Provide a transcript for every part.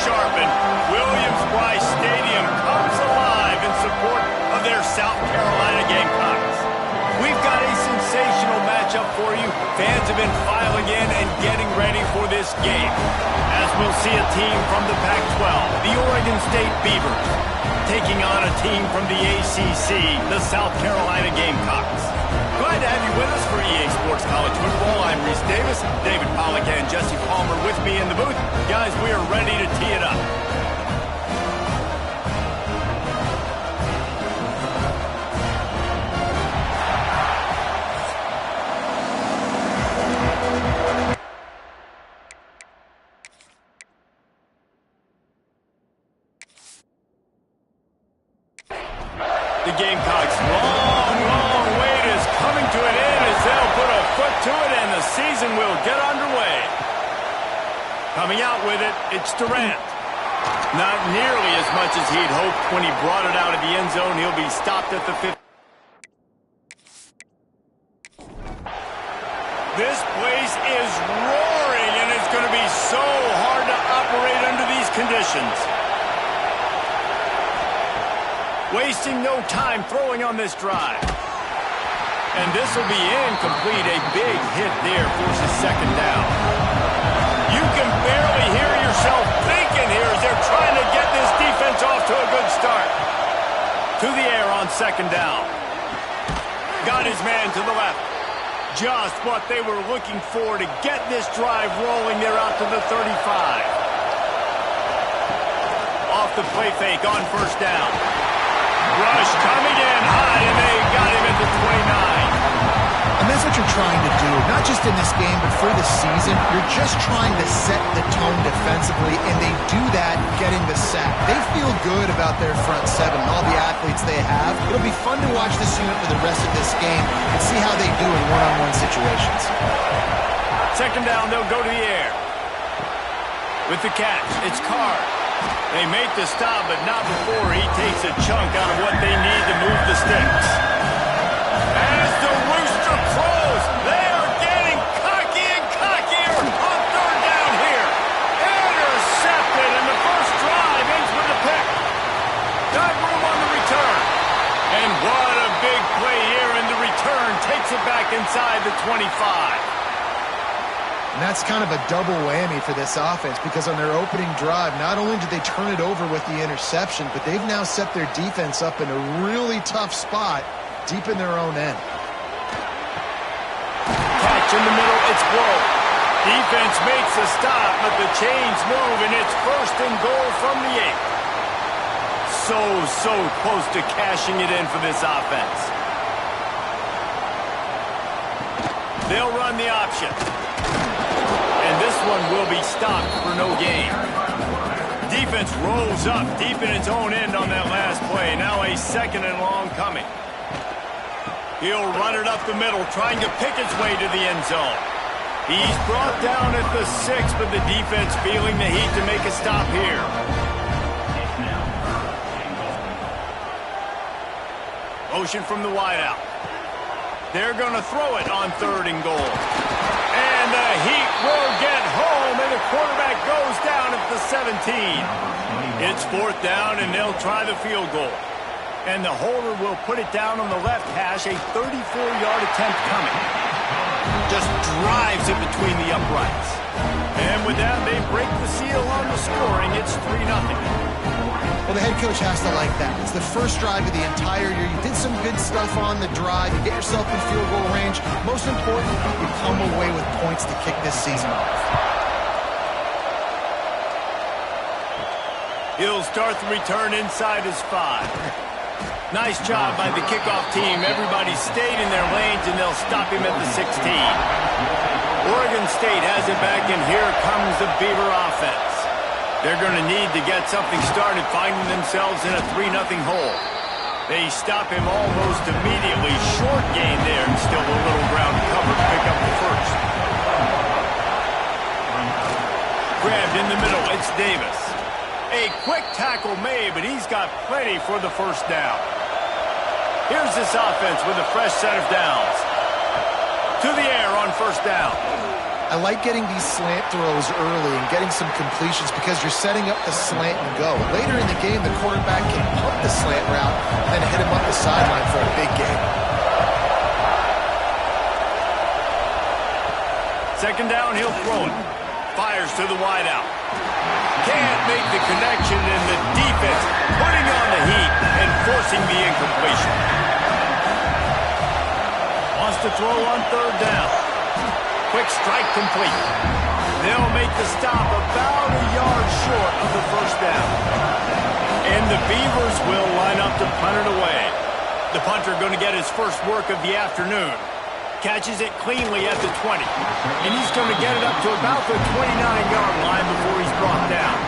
sharpened. Williams-Brice Stadium comes alive in support of their South Carolina Gamecocks. We've got a sensational matchup for you. Fans have been filing in and getting ready for this game, as we'll see a team from the Pac-12, the Oregon State Beavers, taking on a team from the ACC, the South Carolina Gamecocks. Glad to have you with us for EA Sports College Football. I'm Reese Davis, David Pollack and Jesse Palmer with me in the booth. Guys, we are ready to tee it up. The Gamecocks' long wait is coming to an end as they'll put a foot to it and the season will get underway. Coming out with it, it's Durant. Not nearly as much as he'd hoped when he brought it out of the end zone. He'll be stopped at the 50. This place is roaring, and it's going to be so hard to operate under these conditions. Wasting no time throwing on this drive. And this will be incomplete. A big hit there forces second down. You can barely hear yourself thinking here as they're trying to get this defense off to a good start. To the air on second down. Got his man to the left. Just what they were looking for to get this drive rolling. They're out to the 35. Off the play fake on first down. Rush coming in high, and they got him at the 29. And that's what you're trying to do, not just in this game, but for the season. You're just trying to set the tone defensively, and they do that getting the sack. They feel good about their front seven and all the athletes they have. It'll be fun to watch this unit for the rest of this game and see how they do in one-on-one situations. Second down, they'll go to the air. With the catch, it's Card. They make the stop, but not before he takes a chunk out of what they need to move the sticks. As the rooster crows, they are getting cocky and cockier on third down here. Intercepted, and the first drive ends with a pick. Got room on the return. And what a big play here, and the return takes it back inside the 25. And that's kind of a double whammy for this offense because on their opening drive, not only did they turn it over with the interception, but they've now set their defense up in a really tough spot deep in their own end. Catch in the middle, it's Blow. Defense makes a stop, but the chains move, and it's first and goal from the 8. So close to cashing it in for this offense. They'll run the option. And this one will be stopped for no gain. Defense rolls up deep in its own end on that last play. Now a second and long coming. He'll run it up the middle, trying to pick its way to the end zone. He's brought down at the 6, but the defense feeling the heat to make a stop here. Motion from the wideout. They're going to throw it on third and goal. And the Heat will get home, and the quarterback goes down at the 17. It's fourth down, and they'll try the field goal. And the holder will put it down on the left hash, a 34-yard attempt coming. Just drives it between the uprights. And with that, they break the seal on the scoring. It's 3-0. Well, the head coach has to like that. It's the first drive of the entire year. You did some good stuff on the drive. You get yourself in field goal range. Most important, you come away with points to kick this season off. He'll start the return inside his 5. Nice job by the kickoff team. Everybody stayed in their lanes, and they'll stop him at the 16. Oregon State has it back, and here comes the Beaver offense. They're going to need to get something started, finding themselves in a 3-0 hole. They stop him almost immediately. Short gain there, and still a little ground cover to pick up the first. Grabbed in the middle, it's Davis. A quick tackle made, but he's got plenty for the first down. Here's this offense with a fresh set of downs. To the air on first down. I like getting these slant throws early and getting some completions because you're setting up the slant and go. Later in the game, the quarterback can pump the slant route and then hit him up the sideline for a big gain. Second down, he'll throw it. Fires to the wideout. Can't make the connection, and the defense putting on the heat and forcing the incompletion. Wants to throw on third down. Quick strike complete. They'll make the stop about a yard short of the first down. And the Beavers will line up to punt it away. The punter going to get his first work of the afternoon. Catches it cleanly at the 20. And he's going to get it up to about the 29-yard line before he's brought down.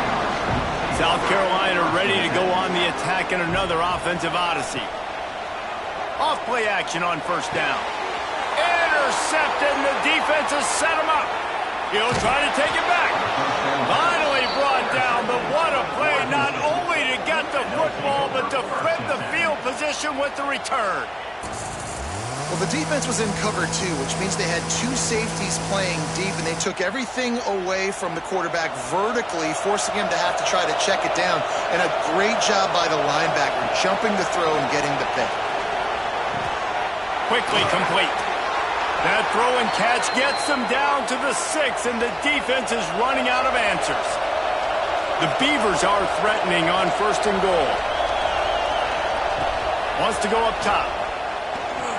South Carolina ready to go on the attack in another offensive odyssey. Off play action on first down. Intercepted, and the defense has set him up. He'll try to take it back. Finally brought down, but what a play, not only to get the football, but to flip the field position with the return. Well, the defense was in cover two, which means they had two safeties playing deep, and they took everything away from the quarterback vertically, forcing him to have to try to check it down. And a great job by the linebacker, jumping the throw and getting the pick. Quickly complete. That throw and catch gets them down to the 6, and the defense is running out of answers. The Beavers are threatening on first and goal. Wants to go up top.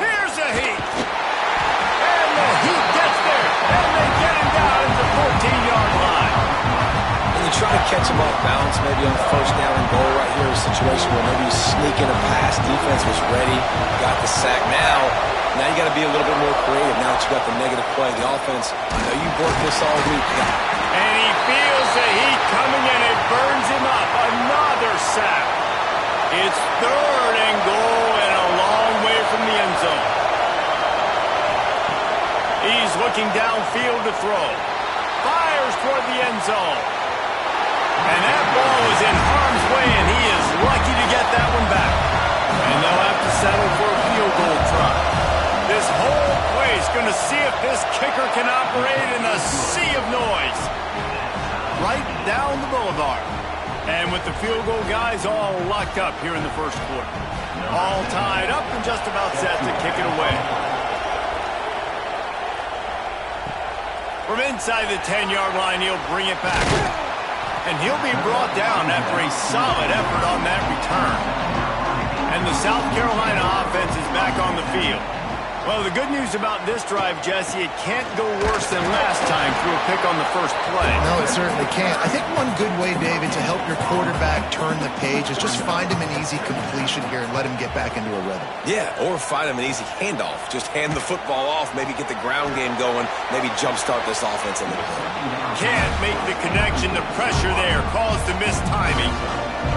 Here's a heat. And the heat gets there, and they get him down at the 14-yard line. And you try to catch him off balance, maybe on first down and goal right here, a situation where maybe you sneak in a pass, defense was ready, got the sack. Now you got to be a little bit more creative now that you got the negative play. The offense, I know you've worked this all week. And he feels the heat coming, and it burns him up. Another sack. It's third and goal and a long way from the end zone. He's looking downfield to throw. Fires toward the end zone. And that ball was in harm's way, and he is lucky to get that one back. And they'll have to settle for a field goal try. This whole place going to see if this kicker can operate in a sea of noise. Right down the boulevard. And with the field goal guys all locked up here in the first quarter. All tied up and just about set to kick it away. From inside the 10-yard line, he'll bring it back. And he'll be brought down after a solid effort on that return. And the South Carolina offense is back on the field. Well, the good news about this drive, Jesse, it can't go worse than last time through a pick on the first play. No, it certainly can't. I think one good way, David, to help your quarterback turn the page is just find him an easy completion here and let him get back into a rhythm. Yeah, or find him an easy handoff. Just hand the football off, maybe get the ground game going, maybe jumpstart this offense a little bit. Can't make the connection. The pressure there caused the missed timing.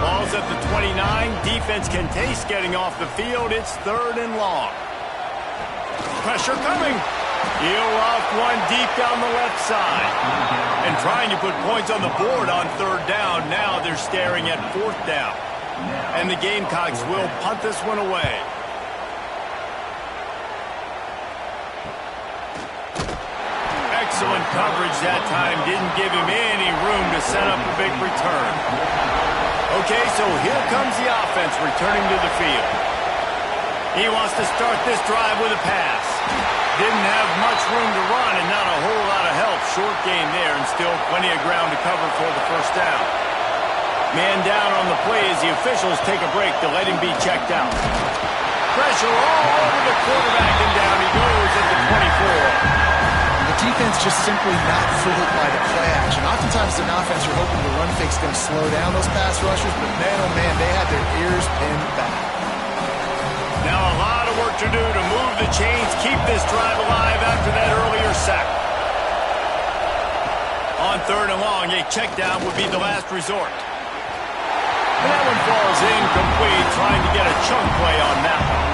Ball's at the 29. Defense can taste getting off the field. It's third and long. Pressure coming. He'll loft one deep down the left side. And trying to put points on the board on third down. Now they're staring at fourth down. And the Gamecocks will punt this one away. Excellent coverage that time. Didn't give him any room to set up a big return. Okay, so here comes the offense returning to the field. He wants to start this drive with a pass. Didn't have much room to run and not a whole lot of help. Short game there and still plenty of ground to cover for the first down. Man down on the play as the officials take a break to let him be checked out. Pressure all over the quarterback and down he goes at the 24. The defense just simply not fooled by the play action. Oftentimes, an offense you're hoping the run fake's going to slow down those pass rushers, but man, oh man, they had their ears pinned back. Now a lot of work to do to move the chains, keep this drive alive after that earlier sack. On third and long, a check down would be the last resort. And that one falls incomplete, trying to get a chunk play on that one.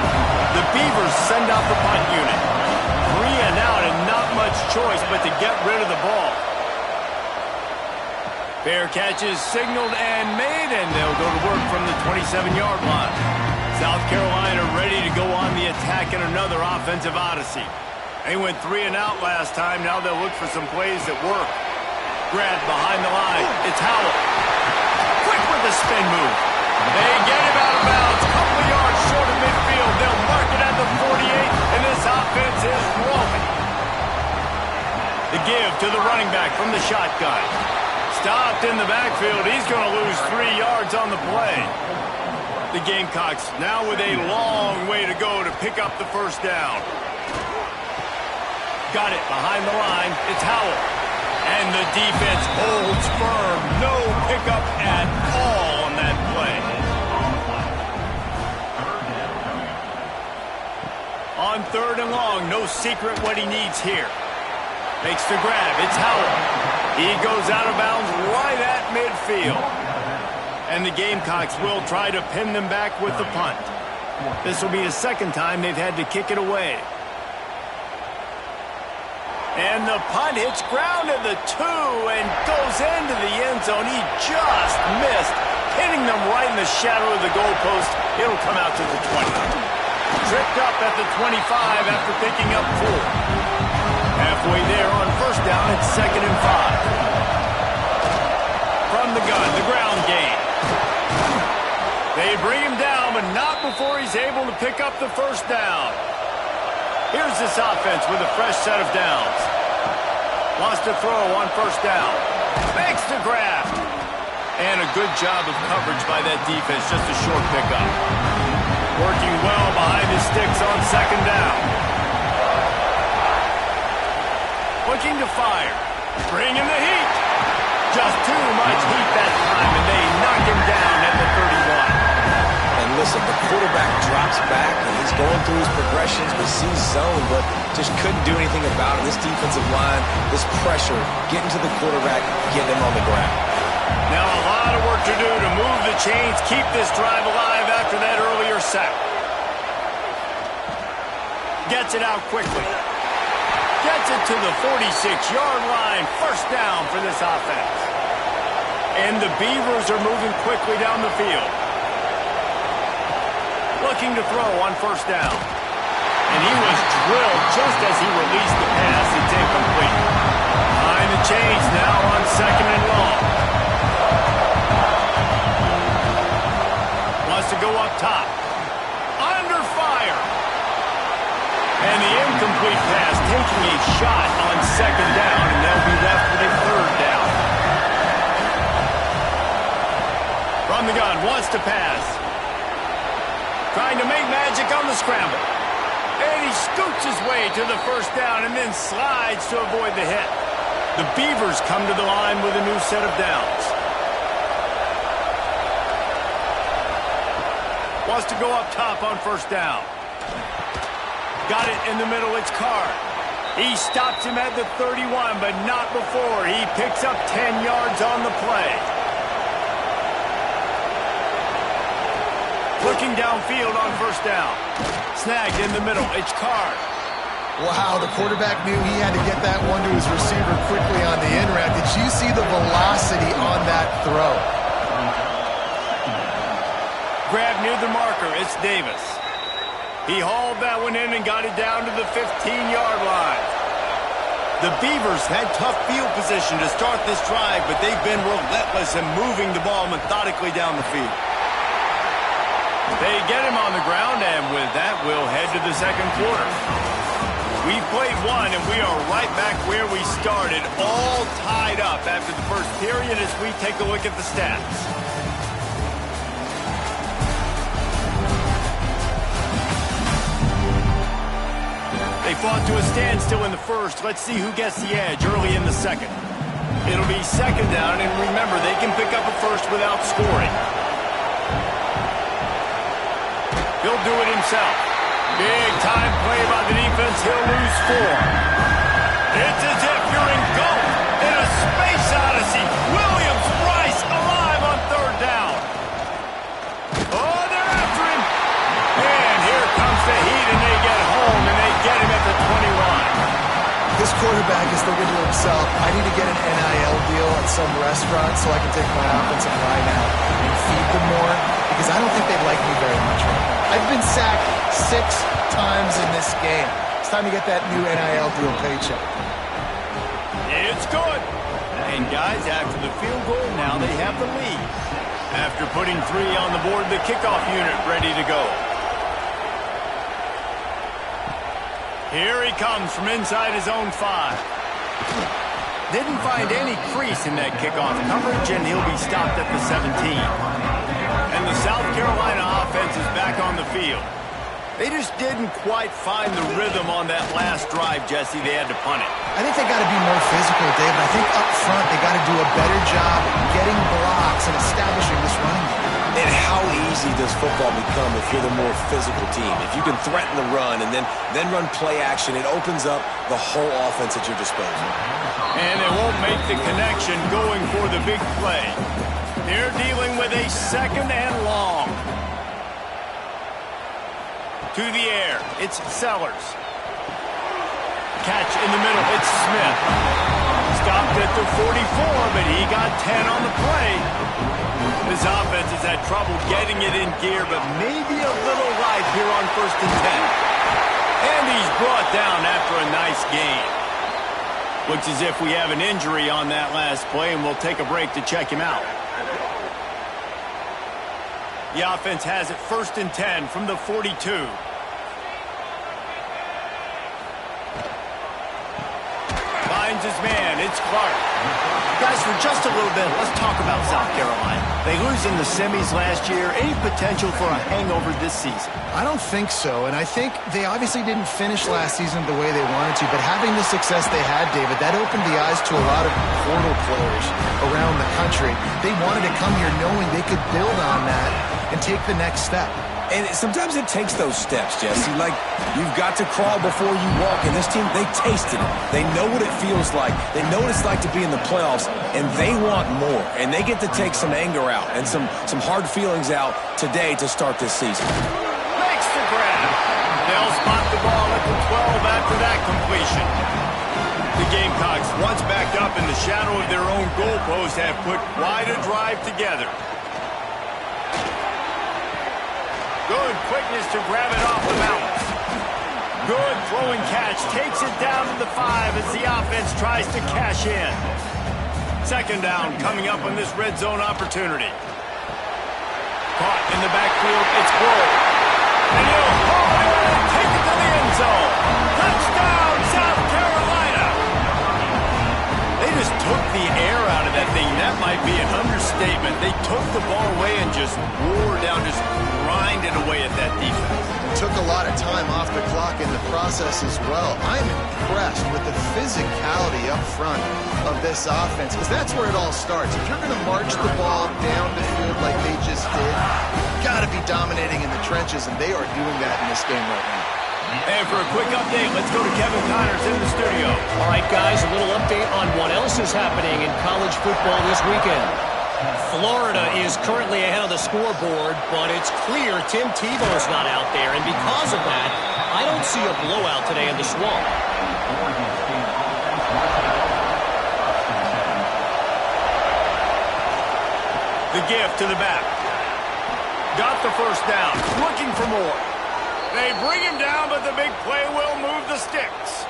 The Beavers send out the punt unit. 3 and out and not much choice but to get rid of the ball. Fair catch is signaled and made, and they'll go to work from the 27-yard line. South Carolina ready to go on the attack in another offensive odyssey. They went 3 and out last time. Now they'll look for some plays that work. Grab behind the line. It's Howell. Quick with the spin move. They get him out of bounds. A couple of yards short of midfield. They'll mark it at the 48, and this offense is rolling. The give to the running back from the shotgun. Stopped in the backfield. He's going to lose 3 yards on the play. The Gamecocks now with a long way to go to pick up the first down. Got it behind the line. It's Howell. And the defense holds firm. No pickup at all on that play. On 3rd and long, no secret what he needs here. Makes the grab. It's Howell. He goes out of bounds right at midfield. And the Gamecocks will try to pin them back with the punt. This will be the second time they've had to kick it away. And the punt hits ground at the 2 and goes into the end zone. He just missed, hitting them right in the shadow of the goalpost. It'll come out to the 20. Tripped up at the 25 after picking up 4. Halfway there on first down, it's 2nd and 5. From the gun, the ground game. They bring him down, but not before he's able to pick up the first down. Here's this offense with a fresh set of downs. Wants to throw on first down. Makes the grab. And a good job of coverage by that defense, just a short pickup. Working well behind his sticks on 2nd down. Looking to fire. Bringing the heat. Just too much heat that time, and they knock him down at the 31. Listen, the quarterback drops back, and he's going through his progressions, but sees zone, but just couldn't do anything about it. This defensive line, this pressure, getting to the quarterback, getting him on the ground. Now a lot of work to do to move the chains, keep this drive alive after that earlier sack. Gets it out quickly. Gets it to the 46-yard line. First down for this offense. And the Beavers are moving quickly down the field. Looking to throw on first down. And he was drilled just as he released the pass. It's incomplete. Behind the chains now on 2nd and long. Wants to go up top. Under fire. And the incomplete pass taking a shot on 2nd down, and they'll be left with a 3rd down. From the gun, wants to pass. Trying to make magic on the scramble. And he scoots his way to the first down and then slides to avoid the hit. The Beavers come to the line with a new set of downs. Wants to go up top on first down. Got it in the middle, it's Carr. He stops him at the 31, but not before. He picks up 10 yards on the play. Looking downfield on first down. Snagged in the middle. It's Carr. Wow, the quarterback knew he had to get that one to his receiver quickly on the in route. Did you see the velocity on that throw? Grab near the marker. It's Davis. He hauled that one in and got it down to the 15-yard line. The Beavers had tough field position to start this drive, but they've been relentless in moving the ball methodically down the field. They get him on the ground, and with that, we'll head to the second quarter. We've played one, and we are right back where we started, all tied up after the first period as we take a look at the stats. They fought to a standstill in the first. Let's see who gets the edge early in the second. It'll be 2nd down, and remember, they can pick up a first without scoring. He'll do it himself. Big time play by the defense. He'll lose 4. It's as if you're engulfed in a space odyssey. Williams Bryce alive on 3rd down. Oh, they're after him. And here comes the heat, and they get home, and they get him at the 20. This quarterback is thinking to himself, I need to get an NIL deal at some restaurant so I can take my offensive line out and feed them more, because I don't think they'd like me very much right now. I've been sacked 6 times in this game. It's time to get that new NIL deal paycheck. It's good. And guys, after the field goal, now they have the lead. After putting 3 on the board, the kickoff unit ready to go. Here he comes from inside his own 5. Didn't find any crease in that kickoff coverage, and he'll be stopped at the 17. And the South Carolina offense is back on the field. They just didn't quite find the rhythm on that last drive, Jesse. They had to punt it. I think they got to be more physical, David. I think up front they got to do a better job getting blocks and establishing this running game. And how easy does football become if you're the more physical team? If you can threaten the run and then run play action, it opens up the whole offense at your disposal. And they won't make the connection going for the big play. They're dealing with a 2nd and long. To the air, it's Sellers. Catch in the middle, it's Smith. Stopped at the 44, but he got 10 on the play. This offense has had trouble getting it in gear, but maybe a little life here on 1st and 10. And he's brought down after a nice gain. Looks as if we have an injury on that last play, and we'll take a break to check him out. The offense has it 1st and 10 from the 42. Finds his man. It's Clark. Guys, for just a little bit, let's talk about South Carolina. They lose in the semis last year. Any potential for a hangover this season? I don't think so, and I think they obviously didn't finish last season the way they wanted to, but having the success they had, David, that opened the eyes to a lot of portal players around the country. They wanted to come here knowing they could build on that and take the next step. And sometimes it takes those steps, Jesse. Like, you've got to crawl before you walk. And this team, they tasted it. They know what it feels like. They know what it's like to be in the playoffs, and they want more. And they get to take some anger out and some hard feelings out today to start this season. Makes the grab. They'll spot the ball at the 12 after that completion. The Gamecocks, once backed up in the shadow of their own goalpost, have put quite a drive together. Good quickness to grab it off the bounce. Good throwing catch. Takes it down to the 5 as the offense tries to cash in. 2nd down coming up on this red zone opportunity. Caught in the backfield. It's Bull. And he'll haul it and take it to the end zone. Touchdown, South Carolina. They just took the air out of that thing. That might be an understatement. They took the ball away and just wore down, just grinded away at that defense. Took a lot of time off the clock in the process as well. I'm impressed with the physicality up front of this offense, because that's where it all starts. If you're going to march the ball down the field like they just did, you've got to be dominating in the trenches, and they are doing that in this game right now. And for a quick update, let's go to Kevin Connors in the studio. All right, guys, a little update on what else is happening in college football this weekend. Florida is currently ahead of the scoreboard, but it's clear Tim Tebow's not out there, and because of that, I don't see a blowout today in the Swamp. The gift to the back. Got the 1st down. Looking for more. They bring him down, but the big play will move the sticks.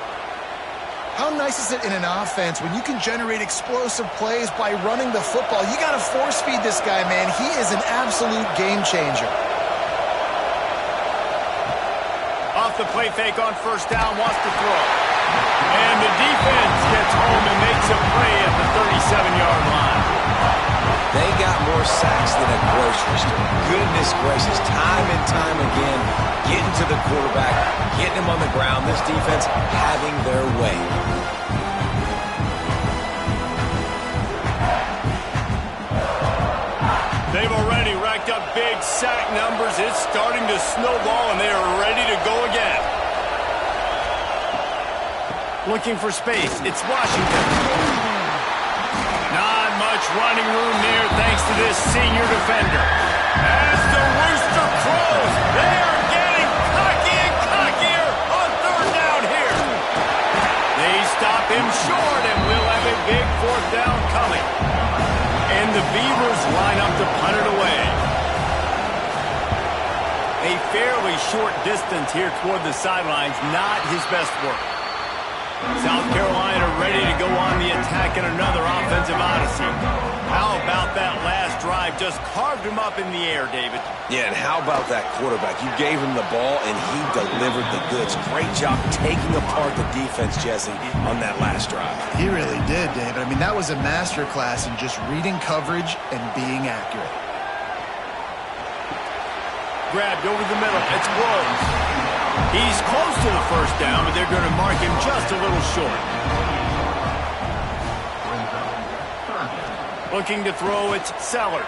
How nice is it in an offense when you can generate explosive plays by running the football? You got to force feed this guy, man. He is an absolute game changer. Off the play fake on 1st down, wants to throw. And the defense gets home and makes a play at the 37-yard line. They got more sacks than a grocery store. Goodness gracious, time and time again, getting to the quarterback, getting him on the ground. This defense having their way. They've already racked up big sack numbers. It's starting to snowball, and they are ready to go again. Looking for space. It's Washington. Not much running room there thanks to this senior defender. As the rooster crows, they are getting cocky and cockier on 3rd down here. They stop him short, and we'll have a big 4th down coming. And the Beavers line up to punt it away. A fairly short distance here toward the sidelines, not his best work. South Carolina ready to go on the attack in another offensive odyssey. How about that last drive? Just carved him up in the air, David. Yeah, and how about that quarterback? You gave him the ball, and he delivered the goods. Great job taking apart the defense, Jesse, on that last drive. He really did, David. I mean, that was a masterclass in just reading coverage and being accurate. Grabbed over the middle. It's close. He's close to the first down, but they're going to mark him just a little short. Looking to throw, it's Sellers.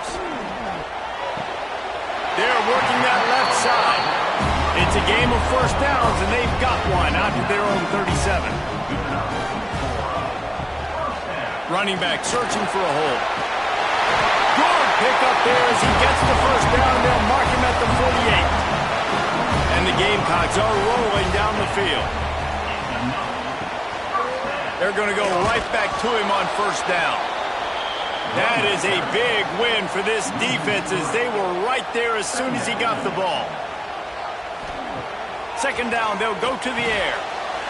They're working that left side. It's a game of first downs, and they've got one out to their own 37. Running back searching for a hole. Good pick up there as he gets the first down. They'll mark him at the 48. And the Gamecocks are rolling down the field. They're going to go right back to him on first down. That is a big win for this defense as they were right there as soon as he got the ball. Second down, they'll go to the air.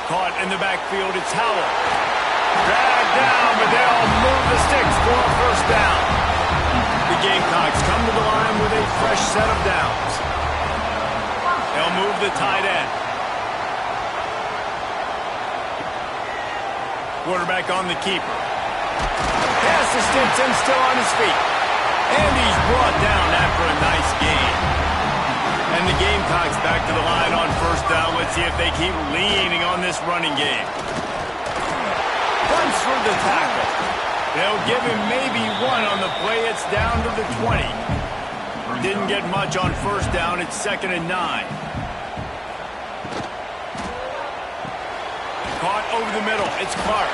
Caught in the backfield, it's Howell. Dragged down, but they'll move the sticks for a first down. The Gamecocks come to the line with a fresh set of downs. They'll move the tight end. Quarterback on the keeper. Pass to Stinson, still on his feet. And he's brought down after a nice gain. And the Gamecocks back to the line on first down. Let's see if they keep leaning on this running game. Runs for the tackle. They'll give him maybe one on the play. It's down to the 20. Didn't get much on first down. It's 2nd and 9. Caught over the middle. It's Clark.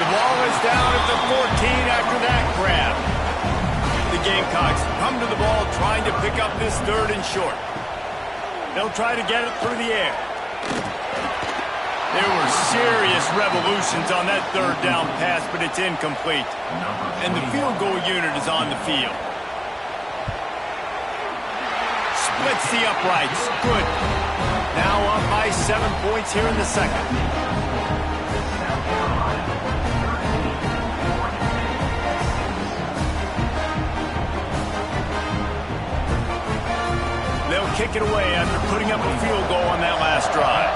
The ball is down at the 14 after that grab. The Gamecocks come to the ball trying to pick up this 3rd and short. They'll try to get it through the air. There were serious revolutions on that 3rd down pass, but it's incomplete. And the field goal unit is on the field. Splits the uprights. Good. Now up by 7 points here in the second. They'll kick it away after putting up a field goal on that last drive.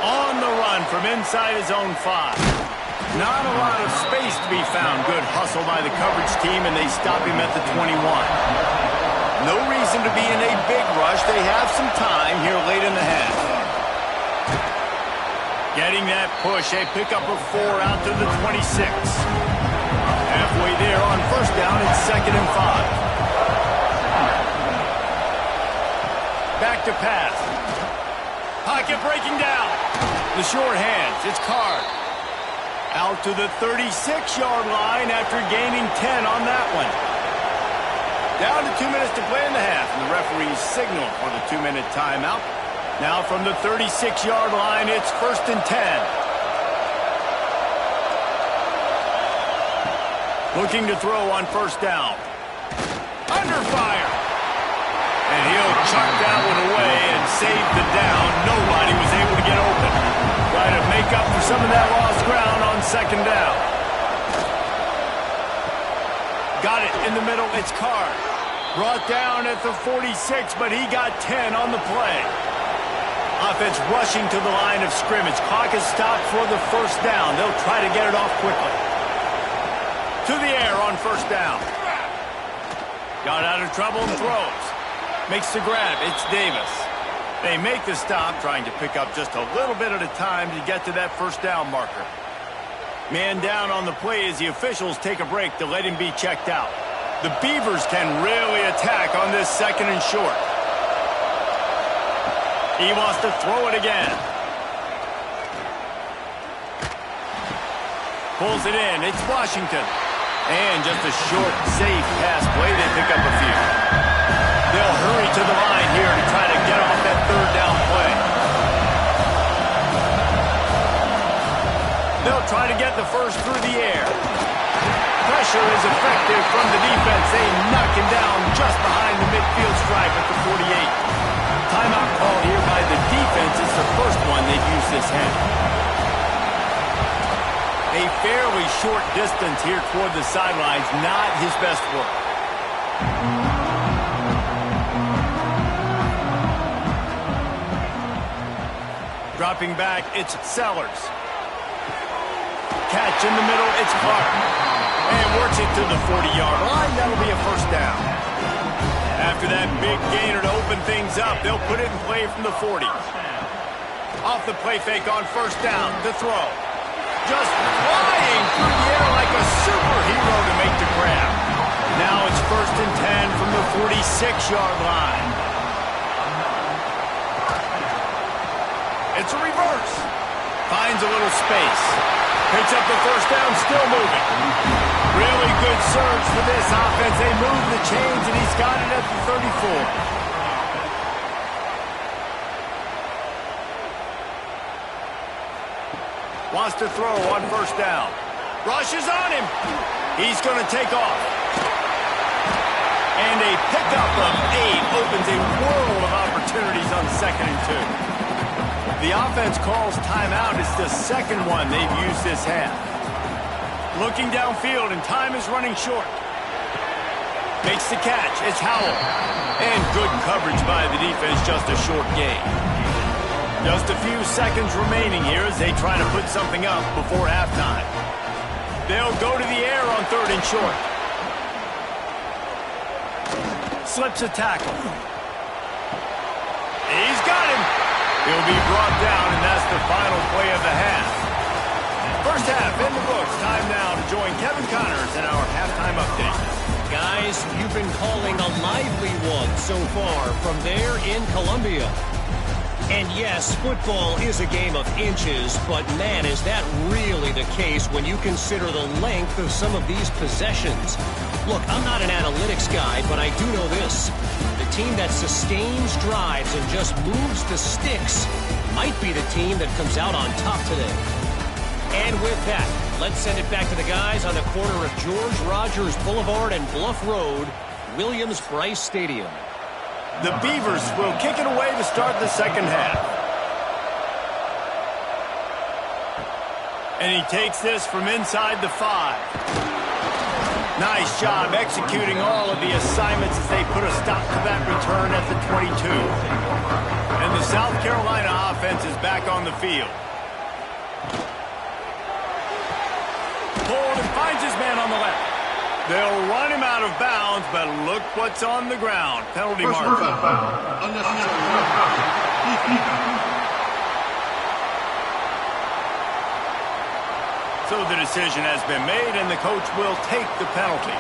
On the run from inside his own 5. Not a lot of space to be found. Good hustle by the coverage team, and they stop him at the 21. No reason to be in a big rush. They have some time here late in the half. Getting that push, a pickup of 4 out to the 26. Halfway there on first down, it's 2nd and 5. Back to pass. Pocket breaking down. The short hands, it's Card. Out to the 36-yard line after gaining 10 on that one. Down to 2 minutes to play in the half, and the referees signal for the 2-minute timeout. Now from the 36-yard line, it's 1st and 10. Looking to throw on first down. Under fire. And he'll chuck that one away and save the down. Nobody was able to get open. Try to make up for some of that lost ground on second down. Got it in the middle. It's Card. Brought down at the 46, but he got 10 on the play. Offense rushing to the line of scrimmage. Clock is stopped for the first down. They'll try to get it off quickly. To the air on first down. Got out of trouble and throws. Makes the grab. It's Davis. They make the stop, trying to pick up just a little bit at a time to get to that first down marker. Man down on the play as the officials take a break to let him be checked out. The Beavers can really attack on this 2nd and short. He wants to throw it again. Pulls it in. It's Washington. And just a short, safe pass play. They pick up a few. They'll hurry to the line here to try to get off that 3rd down play. They'll try to get the first through the air. Pressure is effective from the defense. They knock second down just behind the midfield stripe at the 48. Timeout call here by the defense. It's the first one they've used this half. A fairly short distance here toward the sidelines, not his best work. Dropping back, it's Sellers. Catch in the middle, it's Clark. And works it to the 40-yard line. That'll be a first down. After that big gainer to open things up, they'll put it in play from the 40. Off the play fake on first down to throw. Just flying through the air like a superhero to make the grab. Now it's 1st and 10 from the 46-yard line. It's a reverse. Finds a little space. Picks up the first down, still moving. Really good surge for this offense. They move the chains, and he's got it at the 34. Wants to throw on first down. Rushes on him. He's going to take off. And a pickup of 8 opens a world of opportunities on 2nd and 2. The offense calls timeout. It's the second one they've used this half. Looking downfield, and time is running short. Makes the catch. It's Howell. And good coverage by the defense. Just a short gain. Just a few seconds remaining here as they try to put something up before halftime. They'll go to the air on 3rd and short. Slips a tackle. He's got him. He'll be brought down, and that's the final play of the half. First half in the books. Time now to join Kevin Connors in our halftime update. Guys, you've been calling a lively one so far from there in Columbia. And yes, football is a game of inches, but man, is that really the case when you consider the length of some of these possessions. Look, I'm not an analytics guy, but I do know this. The team that sustains drives and just moves the sticks might be the team that comes out on top today. And with that, let's send it back to the guys on the corner of George Rogers Boulevard and Bluff Road, Williams-Brice Stadium. The Beavers will kick it away to start the second half. And he takes this from inside the 5. Nice job executing all of the assignments as they put a stop to that return at the 22. And the South Carolina offense is back on the field. Pulled and finds his man on the left. They'll run him out of bounds, but look what's on the ground. Penalty mark. So the decision has been made, and the coach will take the penalty.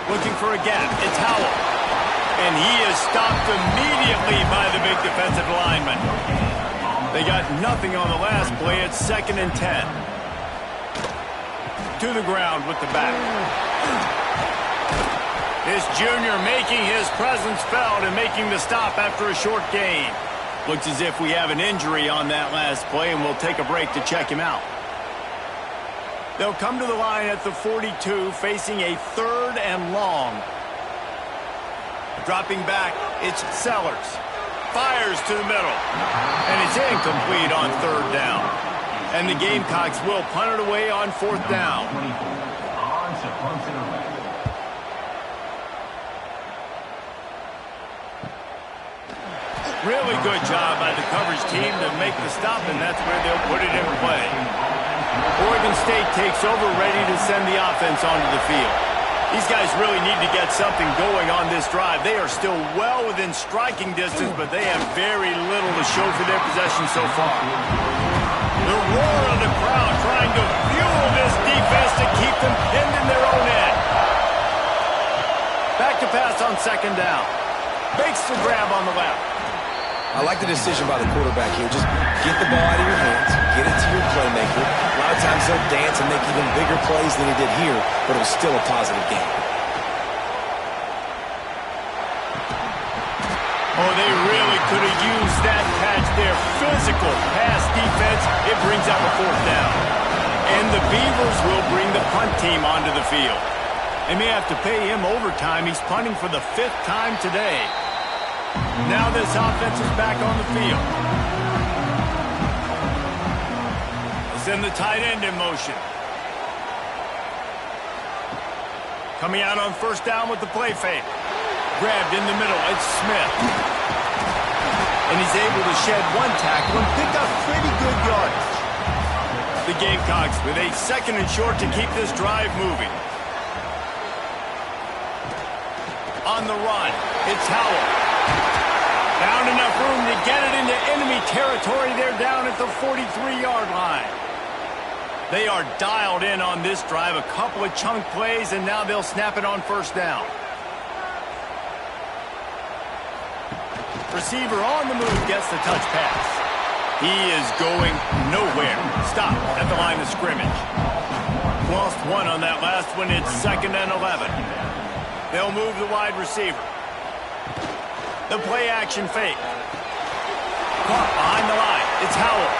Looking for a gap. It's Howell. And he is stopped immediately by the big defensive lineman. They got nothing on the last play. It's 2nd and 10. To the ground with the back. This junior making his presence felt and making the stop after a short gain. Looks as if we have an injury on that last play, and we'll take a break to check him out. They'll come to the line at the 42, facing a 3rd and long. Dropping back, it's Sellers. Fires to the middle. And it's incomplete on 3rd down. And the Gamecocks will punt it away on 4th down. Really good job by the coverage team to make the stop, and that's where they'll put it in play. Oregon State takes over, ready to send the offense onto the field. These guys really need to get something going on this drive. They are still well within striking distance, but they have very little to show for their possession so far. The roar of the crowd trying to fuel this defense to keep them pinned in their own end. Back to pass on 2nd down. Makes the grab on the left. I like the decision by the quarterback here. Just get the ball out of your hands, get it to your playmaker. A lot of times they'll dance and make even bigger plays than he did here, but it was still a positive game. Oh, they really could have used that catch there. Physical pass defense. It brings up a 4th down. And the the Beavers will bring the punt team onto the field. They may have to pay him overtime. He's punting for the 5th time today. Now this offense is back on the field. They'll send the tight end in motion. Coming out on first down with the play fake. Grabbed in the middle. It's Smith. And he's able to shed one tackle and pick up pretty good yardage. The Gamecocks with a 2nd and short to keep this drive moving. On the run, it's Howell. Found enough room to get it into enemy territory. They're down at the 43-yard line. They are dialed in on this drive. A couple of chunk plays, and now they'll snap it on first down. Receiver on the move gets the touch pass. He is going nowhere. Stop at the line of scrimmage. Lost one on that last one. It's 2nd and 11. They'll move the wide receiver. The play action fake. Caught behind the line. It's Howell.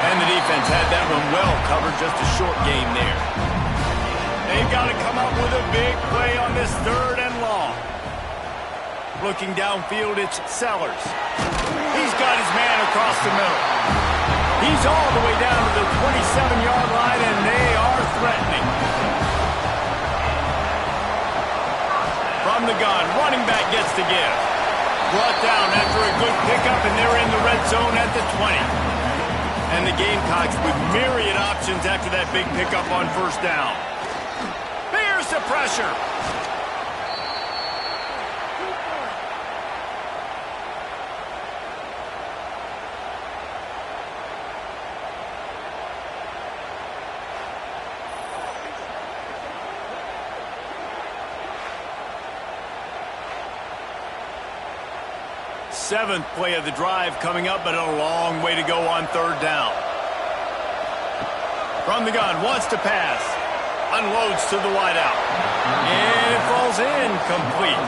And the defense had that one well covered. Just a short game there. They've got to come up with a big play on this 3rd and long. Looking downfield, it's Sellers. He's got his man across the middle. He's all the way down to the 27-yard line, and they are threatening. From the gun, running back gets the give. Brought down after a good pickup, and they're in the red zone at the 20. And the Gamecocks with myriad options after that big pickup on first down. Here's the pressure. Seventh play of the drive coming up, but a long way to go on 3rd down. From the gun, wants to pass. Unloads to the wideout. And it falls incomplete.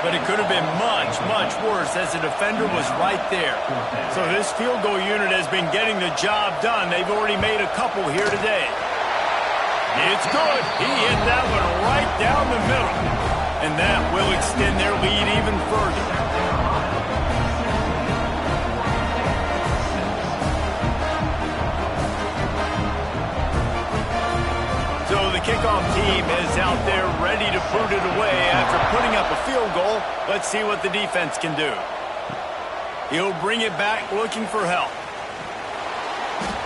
But it could have been much, much worse as the defender was right there. So this field goal unit has been getting the job done. They've already made a couple here today. It's good. He hit that one right down the middle. And that will extend their lead even further. The kickoff team is out there ready to put it away after putting up a field goal. Let's see what the defense can do. He'll bring it back looking for help.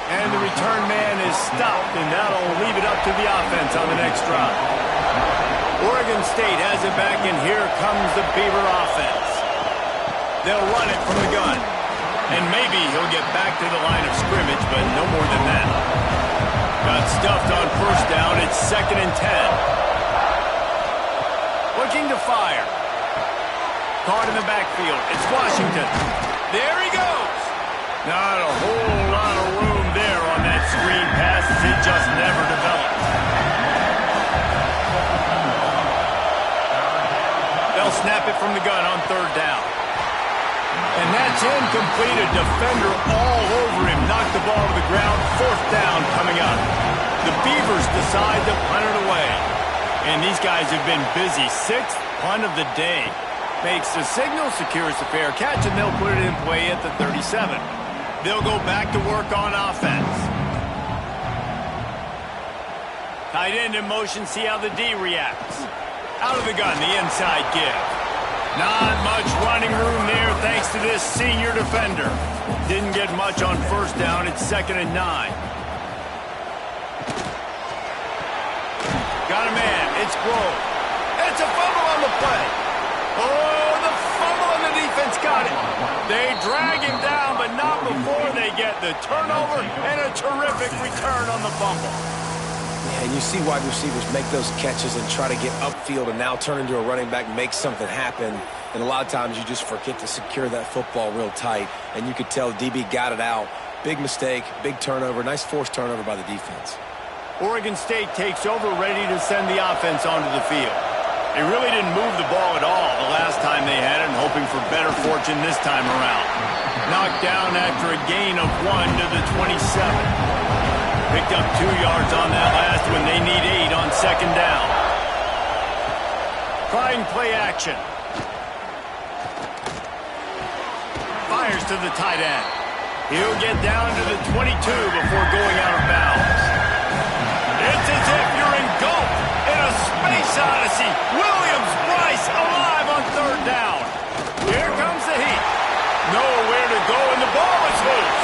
And the return man is stopped, and that'll leave it up to the offense on the next drive. Oregon State has it back, and here comes the Beaver offense. They'll run it from the gun. And maybe he'll get back to the line of scrimmage, but no more than that. Got stuffed on first down. It's 2nd and 10. Looking to fire. Caught in the backfield. It's Washington. There he goes. Not a whole lot of room there on that screen pass. It just never developed. They'll snap it from the gun on 3rd down. And that's incomplete. A defender all over him. Knocked the ball to the ground. 4th down coming up. The Beavers decide to punt it away. And these guys have been busy. 6th punt of the day. Makes the signal, secures the fair catch, and they'll put it in play at the 37. They'll go back to work on offense. Tight end in motion. See how the D reacts. Out of the gun, the inside give. Not much running room there thanks to this senior defender. Didn't get much on first down. It's 2nd and 9. Got a man. It's Grove. It's a fumble on the play. Oh, the fumble and the defense got it. They drag him down, but not before they get the turnover and a terrific return on the fumble. Yeah, and you see wide receivers make those catches and try to get upfield and now turn into a running back, make something happen. And a lot of times you just forget to secure that football real tight. And you could tell DB got it out. Big mistake, big turnover, nice forced turnover by the defense. Oregon State takes over, ready to send the offense onto the field. They really didn't move the ball at all the last time they had it, and hoping for better fortune this time around. Knocked down after a gain of 1 to the 27. Picked up 2 yards on that last one. They need 8 on second down. Trying play action. Fires to the tight end. He'll get down to the 22 before going out of bounds. It's as if you're engulfed in a space odyssey. Williams-Brice alive on third down. Here comes the heat. Nowhere to go, and the ball is loose.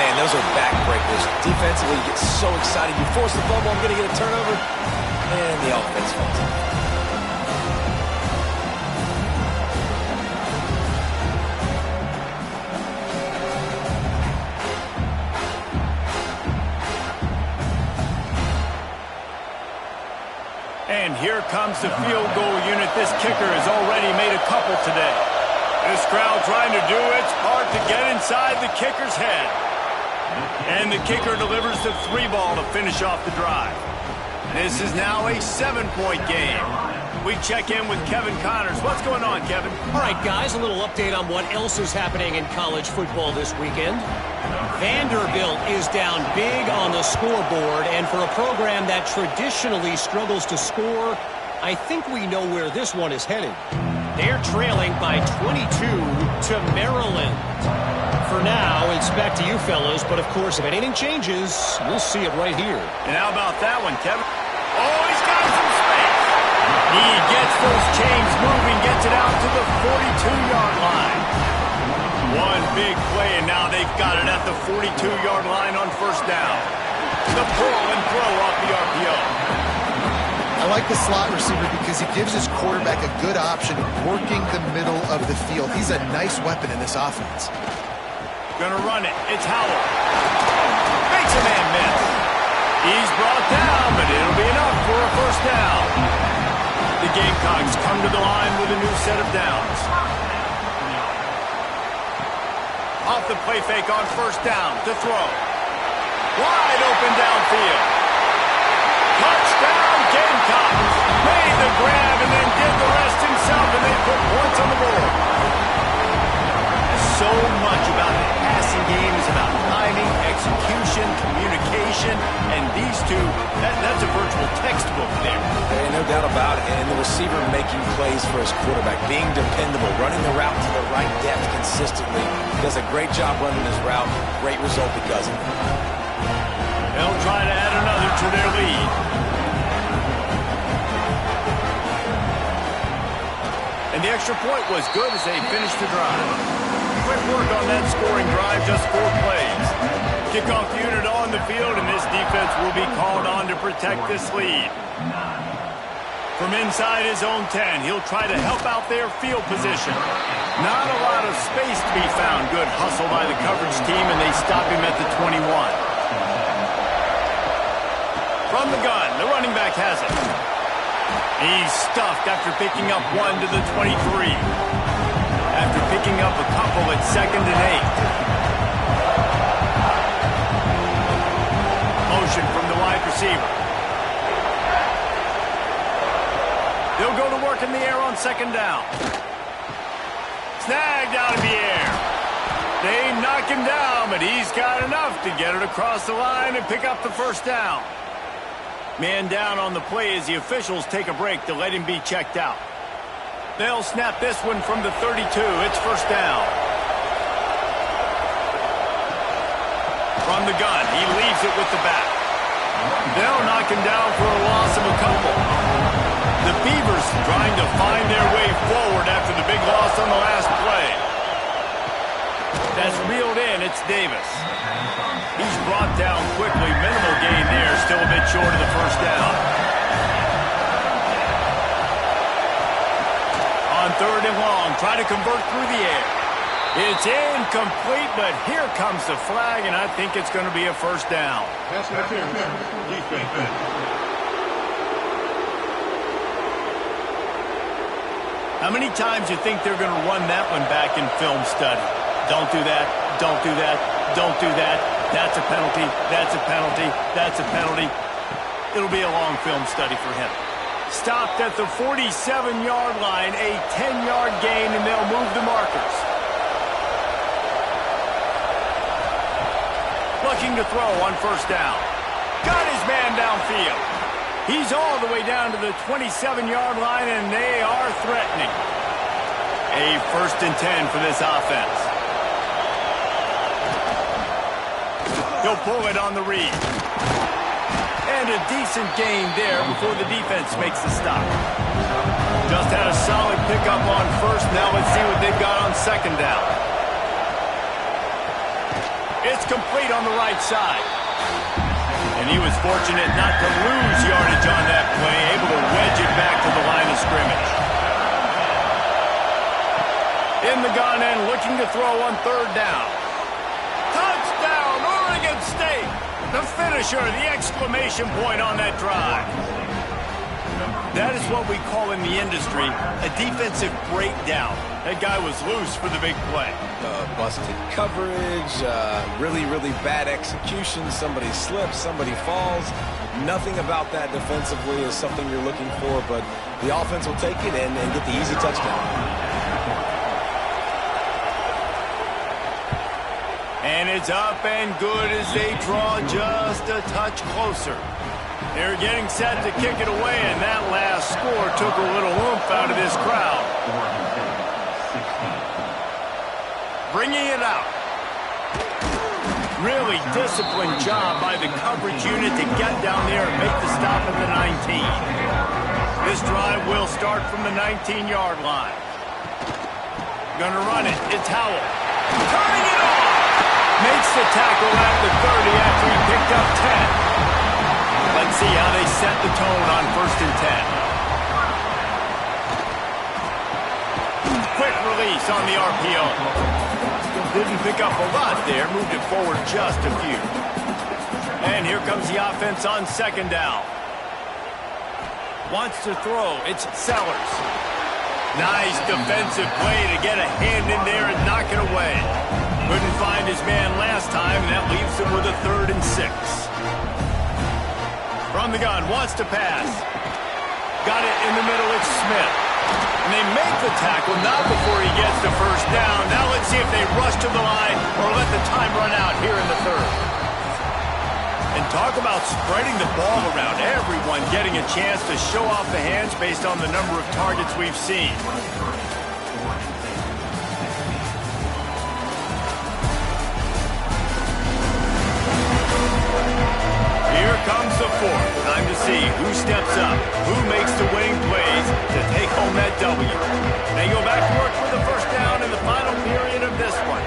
Man, those are backbreakers. Defensively, you get so excited. You force the fumble, I'm going to get a turnover, and the offense falls out. And here comes the field goal unit. This kicker has already made a couple today. This crowd trying to do its part to get inside the kicker's head. And the kicker delivers the 3 ball to finish off the drive. This is now a 7-point game. We check in with Kevin Connors. What's going on, Kevin? All right, guys, a little update on what else is happening in college football this weekend. Vanderbilt is down big on the scoreboard, and for a program that traditionally struggles to score, I think we know where this one is headed. They're trailing by 22 to Maryland. For now, it's back to you fellas, but of course, if anything changes, we'll see it right here. And how about that one, Kevin? Oh, he's got some space. He gets those chains moving, gets it out to the 42-yard line. One big play, and now they've got it at the 42-yard line on first down. The pull and throw off the RPO. I like the slot receiver because he gives his quarterback a good option working the middle of the field. He's a nice weapon in this offense. Gonna run it. It's Howell. Makes a man miss. He's brought down, but it'll be enough for a first down. The Gamecocks come to the line with a new set of downs. Off the play fake on first down to throw. Wide open downfield. Touchdown Gamecocks. Made the grab and then did the rest himself, and they put points on the board. So much about the passing game is about timing, execution, communication, and these two, that's a virtual textbook there. No doubt about it. And the receiver making plays for his quarterback, being dependable, running the route to the right depth consistently. Does a great job running his route. Great result because of it. They'll try to add another to their lead. And the extra point was good as they finished the drive. Quick work on that scoring drive, just 4 plays. Kickoff unit on the field, and this defense will be called on to protect this lead. From inside his own 10, he'll try to help out their field position. Not a lot of space to be found. Good hustle by the coverage team, and they stop him at the 21. From the gun, the running back has it. He's stuffed after picking up 1 to the 23. After picking up a couple at 2nd and 8. Motion from the wide receiver. They'll go to work in the air on 2nd down. Snagged out of the air. They knock him down, but he's got enough to get it across the line and pick up the first down. Man down on the play as the officials take a break to let him be checked out. They'll snap this one from the 32. It's first down. From the gun, he leaves it with the back. They'll knock him down for a loss of a couple. The Beavers trying to find their way forward after the big loss on the last play. That's reeled in. It's Davis. He's brought down quickly. Minimal gain there. Still a bit short of the first down. On 3rd and long, try to convert through the air. It's incomplete, but here comes the flag, and I think it's going to be a first down. Pass interference. Defense. How many times do you think they're going to run that one back in film study? Don't do that. Don't do that. Don't do that. That's a penalty. That's a penalty. That's a penalty. It'll be a long film study for him. Stopped at the 47-yard line, a 10-yard gain, and they'll move the markers. Looking to throw on first down. field. He's all the way down to the 27-yard line, and they are threatening. A 1st and 10 for this offense. He'll pull it on the read. And a decent gain there before the defense makes the stop. Just had a solid pickup on 1st. Now let's see what they've got on 2nd down. It's complete on the right side. And he was fortunate not to lose yardage on that play, able to wedge it back to the line of scrimmage. In the gun and looking to throw on 3rd down. Touchdown, Oregon State! The finisher, the exclamation point on that drive. That is what we call in the industry a defensive breakdown. That guy was loose for the big play. Busted coverage, really, really bad execution. Somebody slips, somebody falls. Nothing about that defensively is something you're looking for, but the offense will take it and get the easy touchdown. And it's up and good as they draw just a touch closer. They're getting set to kick it away, and that last score took a little oomph out of this crowd. Bringing it out. Really disciplined job by the coverage unit to get down there and make the stop at the 19. This drive will start from the 19-yard line. Gonna run it. It's Howell. Turning it on. Makes the tackle at the 30 after he picked up 10. Let's see how they set the tone on 1st and 10. Quick release on the RPO. Didn't pick up a lot there. Moved it forward just a few. And here comes the offense on 2nd down. Wants to throw. It's Sellers. Nice defensive play to get a hand in there and knock it away. Couldn't find his man last time, and that leaves him with a 3rd and 6. From the gun, wants to pass. Got it in the middle, it's Smith. And they make the tackle, not before he gets the 1st down. Now let's see if they rush to the line or let the time run out here in the 3rd. And talk about spreading the ball around. Everyone getting a chance to show off the hands based on the number of targets we've seen. Here comes the 4th. Time to see who steps up, who makes the winning plays to take home that W. They go back to work with the 1st down in the final period of this one.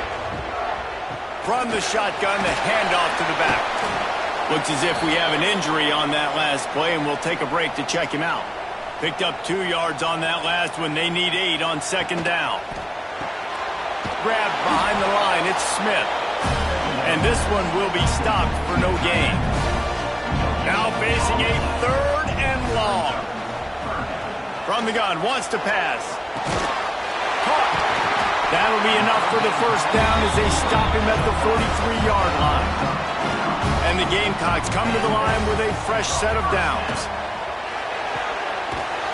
From the shotgun, the handoff to the back. Looks as if we have an injury on that last play, and we'll take a break to check him out. Picked up 2 yards on that last one. They need 8 on 2nd down. Grabbed behind the line. It's Smith. And this one will be stopped for no gain. Now facing a 3rd and long. From the gun, wants to pass. Caught. That'll be enough for the 1st down as they stop him at the 43-yard line. And the Gamecocks come to the line with a fresh set of downs.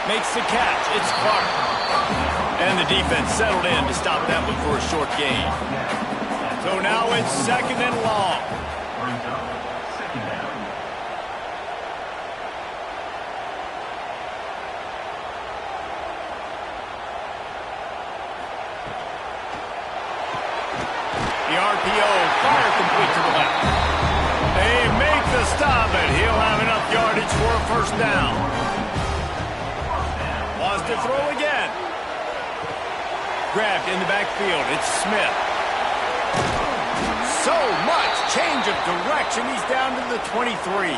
Makes the catch. It's Clark. And the defense settled in to stop that one for a short gain. So now it's 2nd and long. The RPO, fire complete to the left. They make the stop, but he'll have enough yardage for a 1st down. Wants to throw again. Grabbed in the backfield. It's Smith. So much change of direction. He's down to the 23.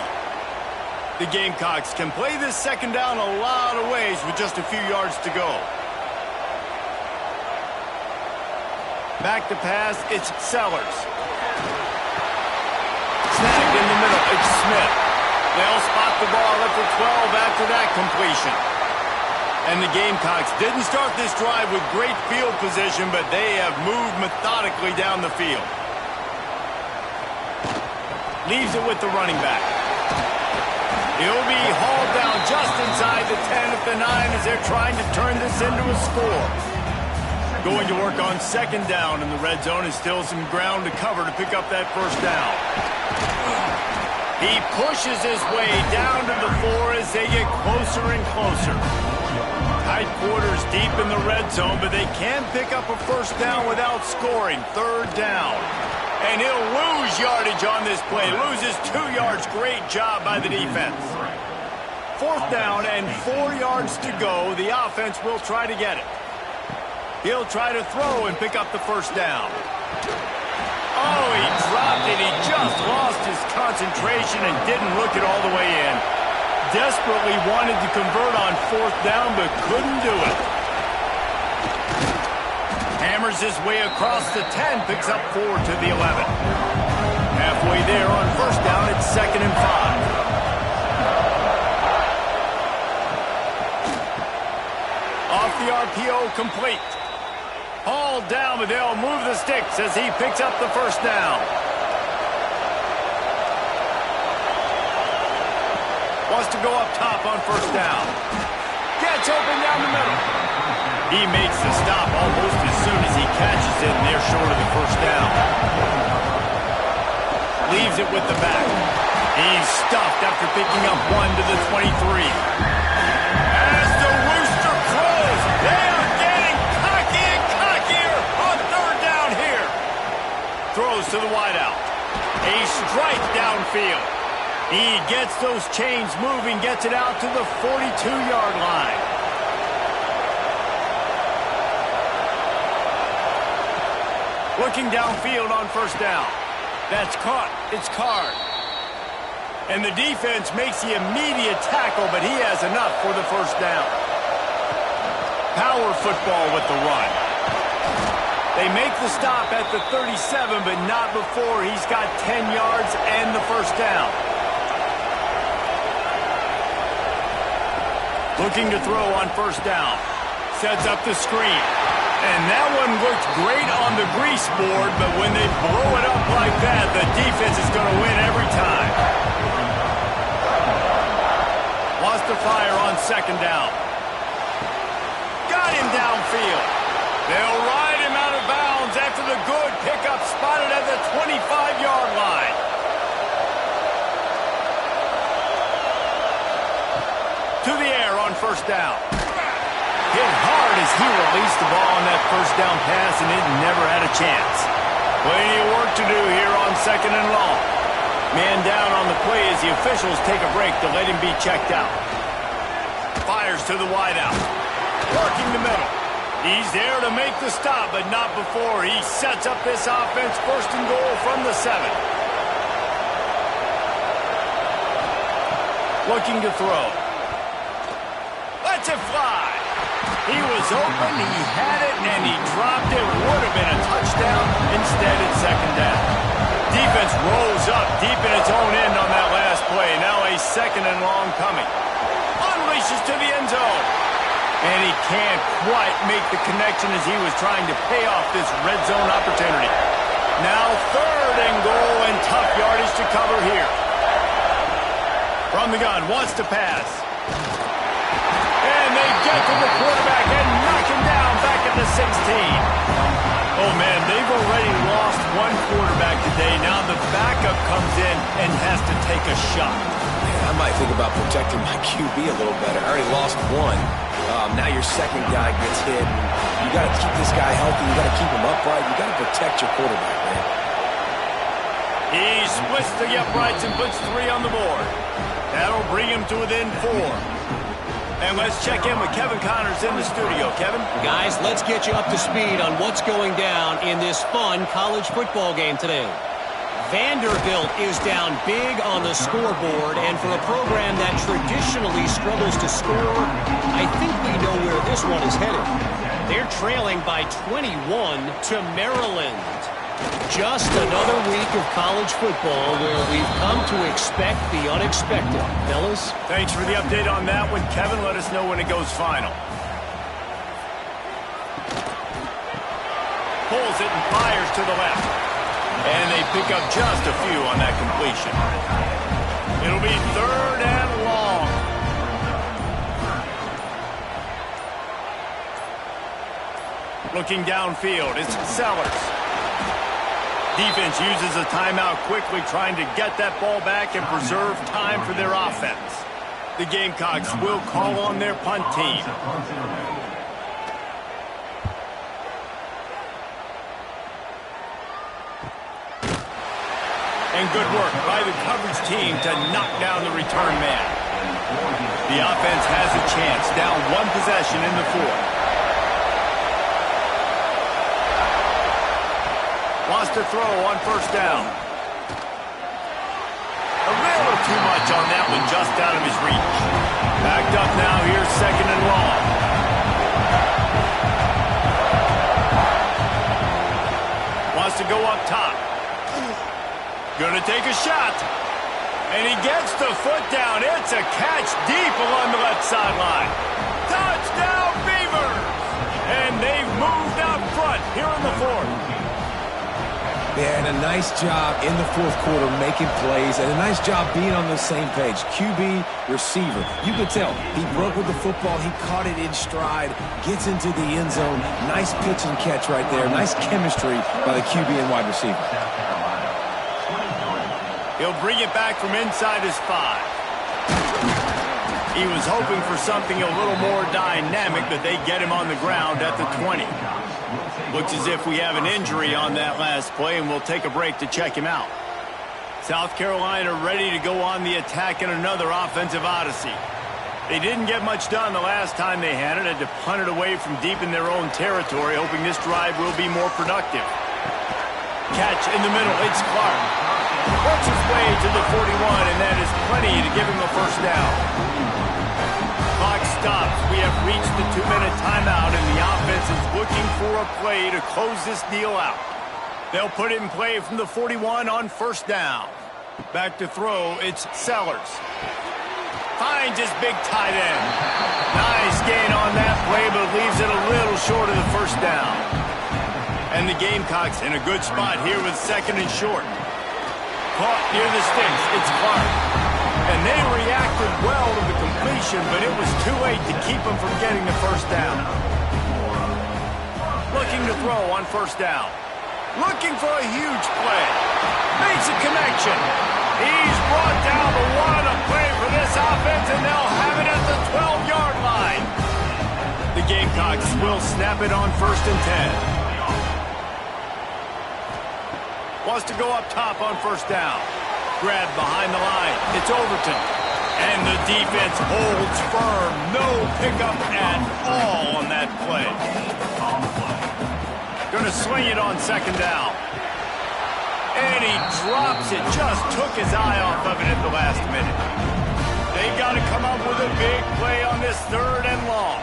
The Gamecocks can play this 2nd down a lot of ways with just a few yards to go. Back to pass, it's Sellers. Snagged in the middle, it's Smith. They'll spot the ball at the 12 after that completion. And the Gamecocks didn't start this drive with great field position, but they have moved methodically down the field. Leaves it with the running back. He'll be hauled down just inside the 10 at the 9 as they're trying to turn this into a score. Going to work on 2nd down in the red zone, and still some ground to cover to pick up that 1st down. He pushes his way down to the 4 as they get closer and closer. Tight quarters deep in the red zone, but they can pick up a first down without scoring. Third down. And he'll lose yardage on this play. Loses 2 yards. Great job by the defense. Fourth down and 4 yards to go. The offense will try to get it. He'll try to throw and pick up the first down. Oh, he dropped it. He just lost his concentration and didn't look it all the way in. Desperately wanted to convert on fourth down, but couldn't do it. Hammers his way across the 10, picks up 4 to the 11. Halfway there on first down, it's 2nd and 5. Off the RPO, complete. Hauled down, but they'll move the sticks as he picks up the first down. Wants to go up top on first down. Gets open down the middle. He makes the stop almost as soon as he catches it, and they're short of the first down. Leaves it with the back. He's stuffed after picking up 1 to the 23. As the rooster crows, they are getting cocky and cockier on third down here. Throws to the wideout. A strike downfield. He gets those chains moving, gets it out to the 42-yard line. Looking downfield on first down. That's caught. It's Card. And the defense makes the immediate tackle, but he has enough for the first down. Power football with the run. They make the stop at the 37, but not before he's got 10 yards and the first down. Looking to throw on first down. Sets up the screen. And that one looked great on the grease board, but when they blow it up like that, the defense is going to win every time. Wants to fire on second down. Got him downfield. They'll ride him out of bounds after the good pickup spotted at the 25-yard line. To the air on first down. Hit hard as he released the ball on that first down pass, and it never had a chance. Plenty of work to do here on second and long. Man down on the play as the officials take a break to let him be checked out. Fires to the wideout. Working the middle. He's there to make the stop, but not before he sets up this offense first and goal from the 7. Looking to throw. Lets it fly. He was open, he had it, and he dropped it. Would have been a touchdown. Instead, it's second down. Defense rolls up deep in its own end on that last play. Now a second and long coming. Unleashes to the end zone. And he can't quite make the connection as he was trying to pay off this red zone opportunity. Now third and goal, and tough yardage to cover here. From the gun, wants to pass. And they get to the quarterback and knock him down back at the 16. Oh, man, they've already lost one quarterback today. Now the backup comes in and has to take a shot. Man, I might think about protecting my QB a little better. I already lost one. Now your second guy gets hit. You got to keep this guy healthy. You got to keep him upright. You got to protect your quarterback, man. He splits the uprights and puts 3 on the board. That'll bring him to within 4. And let's check in with Kevin Connors in the studio. Kevin? Guys, let's get you up to speed on what's going down in this fun college football game today. Vanderbilt is down big on the scoreboard, and for a program that traditionally struggles to score, I think we know where this one is headed. They're trailing by 21 to Maryland. Just another week of college football where we've come to expect the unexpected. Fellas? Thanks for the update on that one, Kevin. Let us know when it goes final. Pulls it and fires to the left. And they pick up just a few on that completion. It'll be third and long. Looking downfield, it's Sellers. Defense uses a timeout quickly, trying to get that ball back and preserve time for their offense. The Gamecocks will call on their punt team. And good work by the coverage team to knock down the return man. The offense has a chance, down one possession in the fourth. Wants to throw on first down. A little too much on that one, just out of his reach. Backed up now, here's second and long. Wants to go up top. Gonna take a shot. And he gets the foot down. It's a catch deep along the left sideline. Touchdown, Beavers! And they've moved out front here in the fourth. Yeah, and a nice job in the fourth quarter making plays, and a nice job being on the same page. QB, receiver. You could tell he broke with the football. He caught it in stride, gets into the end zone. Nice pitch and catch right there. Nice chemistry by the QB and wide receiver. He'll bring it back from inside his 5. He was hoping for something a little more dynamic, but they get him on the ground at the 20. Looks as if we have an injury on that last play, and we'll take a break to check him out. South Carolina ready to go on the attack in another offensive odyssey. They didn't get much done the last time they had it, had to punt it away from deep in their own territory, hoping this drive will be more productive. Catch in the middle, it's Clark. Works his way to the 41, and that is plenty to give him a first down. Clock stops. We have reached the 2-minute timeout, and the offense is looking for a play to close this deal out. They'll put it in play from the 41 on first down. Back to throw, it's Sellers. Finds his big tight end. Nice gain on that play, but leaves it a little short of the first down. And the Gamecocks in a good spot here with second and short. Caught near the sticks, it's Clark. And they reacted well to the completion, but it was too late to keep them from getting the first down. Looking to throw on first down. Looking for a huge play. Makes a connection. He's brought down, but what a play for this offense, and they'll have it at the 12-yard line. The Gamecocks will snap it on first and 10. Wants to go up top on first down. Grab behind the line. It's Overton. And the defense holds firm. No pickup at all on that play. Going to swing it on second down. And he drops it. Just took his eye off of it at the last minute. They got to come up with a big play on this third and long.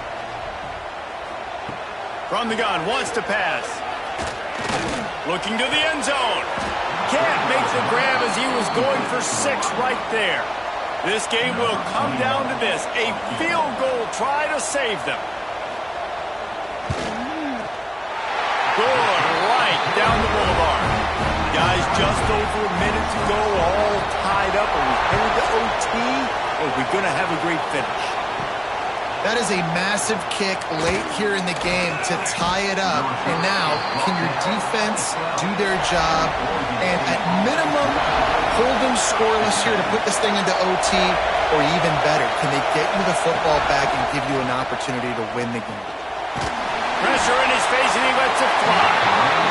From the gun, wants to pass. Looking to the end zone. Can't make the grab as he was going for 6 right there. This game will come down to this. A field goal try to save them. Good right down the boulevard. Guys, just over a minute to go, all tied up. Are we headed to OT, or are we going to have a great finish? That is a massive kick late here in the game to tie it up. And now, can your defense do their job and at minimum hold them scoreless here to put this thing into OT, or even better, can they get you the football back and give you an opportunity to win the game? Pressure in his face, and he lets it fly.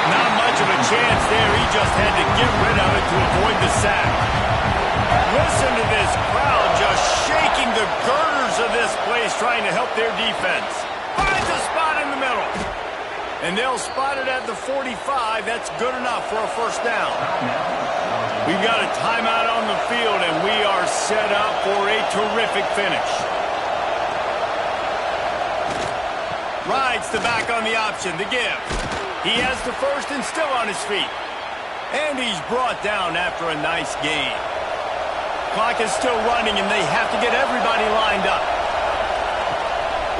Not much of a chance there. He just had to get rid of it to avoid the sack. Listen to this crowd just shaking the girders of this place, trying to help their defense. Finds a spot in the middle. And they'll spot it at the 45. That's good enough for a first down. We've got a timeout on the field, and we are set up for a terrific finish. Rides the back on the option, the give. He has the first and still on his feet. And he's brought down after a nice gain. Clock is still running, and they have to get everybody lined up.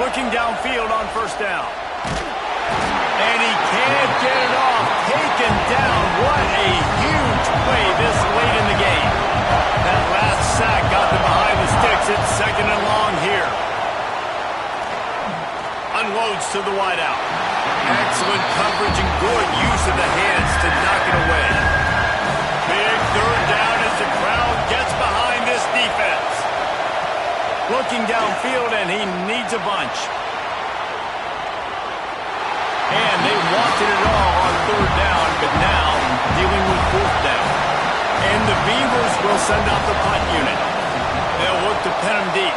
Looking downfield on first down. And he can't get it off. Taken down. What a huge play this late in the game. That last sack got them behind the sticks. It's second and long here. Unloads to the wideout. Excellent coverage and good use of the hands to knock it away. Looking downfield, and he needs a bunch. And they wanted it all on third down, but now dealing with fourth down. And the Beavers will send out the punt unit. They'll look to pin them deep.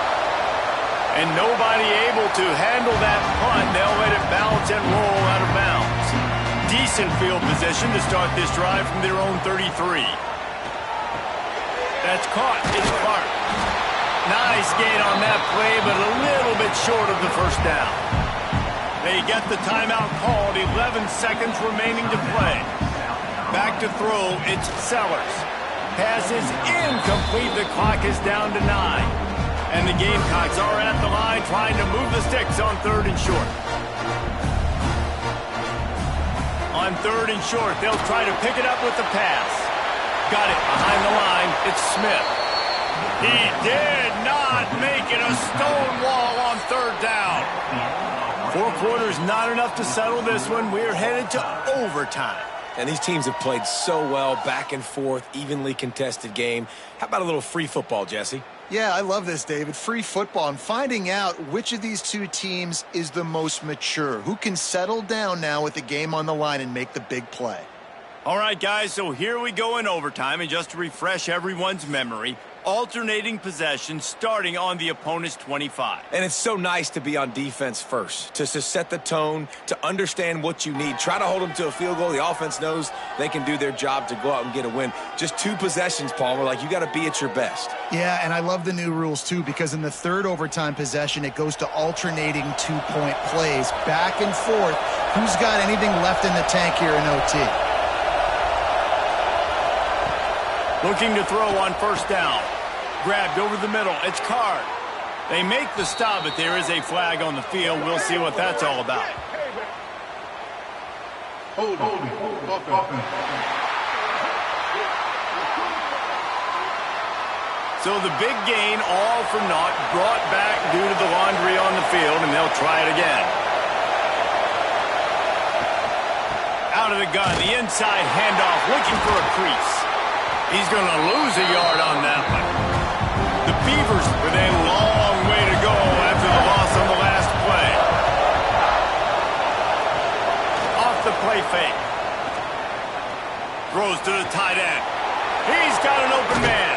And nobody able to handle that punt. They'll let it bounce and roll out of bounds. Decent field position to start this drive from their own 33. That's caught. It's Clark. Nice gain on that play, but a little bit short of the first down. They get the timeout called. 11 seconds remaining to play. Back to throw. It's Sellers. Pass is incomplete. The clock is down to 9. And the Gamecocks are at the line trying to move the sticks on third and short. On third and short, they'll try to pick it up with the pass. Got it behind the line. It's Smith. He did not make it. A stone wall on third down. 4 quarters, not enough to settle this one. We're headed to overtime. And these teams have played so well, back and forth, evenly contested game. How about a little free football, Jesse? Yeah, I love this, David. Free football. I'm finding out which of these two teams is the most mature. Who can settle down now with the game on the line and make the big play? All right, guys, so here we go in overtime. And just to refresh everyone's memory, alternating possession starting on the opponent's 25. And it's so nice to be on defense first, to set the tone, to understand what you need. Try to hold them to a field goal. The offense knows they can do their job to go out and get a win. Just 2 possessions, Palmer, like you got to be at your best. Yeah, and I love the new rules, too, because in the third overtime possession, it goes to alternating 2-point plays, back and forth. Who's got anything left in the tank here in OT? Looking to throw on first down. Grabbed over the middle. It's Card. They make the stop, but there is a flag on the field. We'll see what that's all about. Hold. So the big gain, all for naught, brought back due to the laundry on the field, and they'll try it again. Out of the gun, the inside handoff, looking for a crease. He's going to lose a yard on that one. The Beavers with a long way to go after the loss on the last play. Off the play fake. Throws to the tight end. He's got an open man.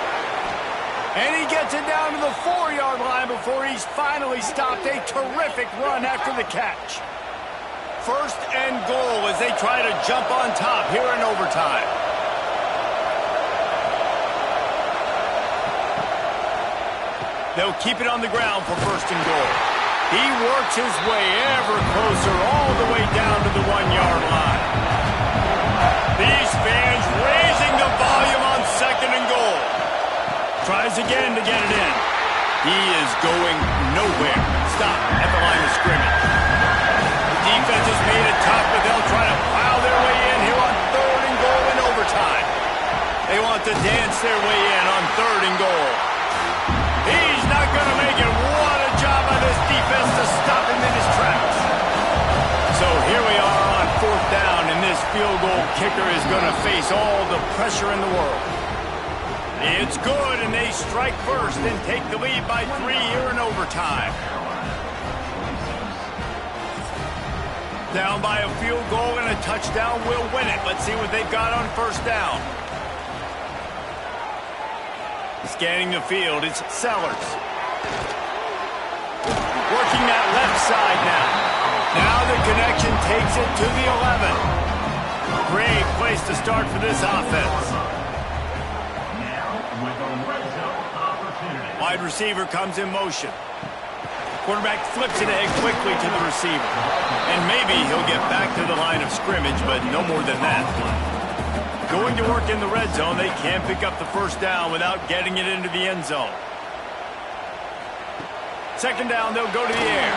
And he gets it down to the 4-yard line before he's finally stopped. A terrific run after the catch. First and goal as they try to jump on top here in overtime. They'll keep it on the ground for first and goal. He works his way ever closer all the way down to the 1-yard line. These fans raising the volume on second and goal. Tries again to get it in. He is going nowhere. Stop at the line of scrimmage. The defense has made it tough, but they'll try to plow their way in here on third and goal in overtime. They want to dance their way in on third and goal. He's not going to make it. What a job by this defense to stop him in his tracks. So here we are on fourth down, and this field goal kicker is going to face all the pressure in the world. It's good, and they strike first and take the lead by 3 here in overtime. Down by a field goal and a touchdown will win it. Let's see what they've got on first down. Scanning the field, it's Sellers. Working that left side now. Now the connection takes it to the 11. Great place to start for this offense. Wide receiver comes in motion. Quarterback flips it ahead quickly to the receiver. And maybe he'll get back to the line of scrimmage, but no more than that. Going to work in the red zone, they can't pick up the first down without getting it into the end zone. Second down, they'll go to the air.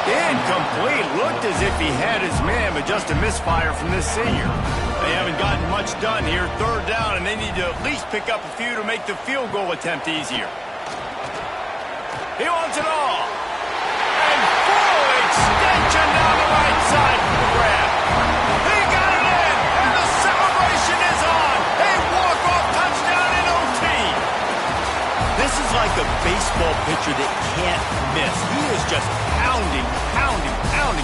Incomplete. Looked as if he had his man, but just a misfire from this senior. They haven't gotten much done here. Third down, and they need to at least pick up a few to make the field goal attempt easier. He wants it all. And full extension down the right side for the grab. He got it in, and the celebration is on. A walk-off touchdown in OT. This is like a baseball pitcher that can't miss. He is just pounding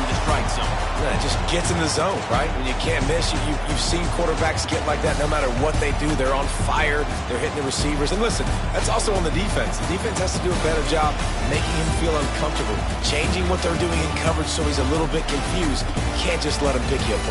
the strike zone. Yeah, it just gets in the zone, right? When you can't miss, you've seen quarterbacks get like that no matter what they do. They're on fire. They're hitting the receivers. And listen, that's also on the defense. The defense has to do a better job making him feel uncomfortable, changing what they're doing in coverage so he's a little bit confused. You can't just let him pick you apart.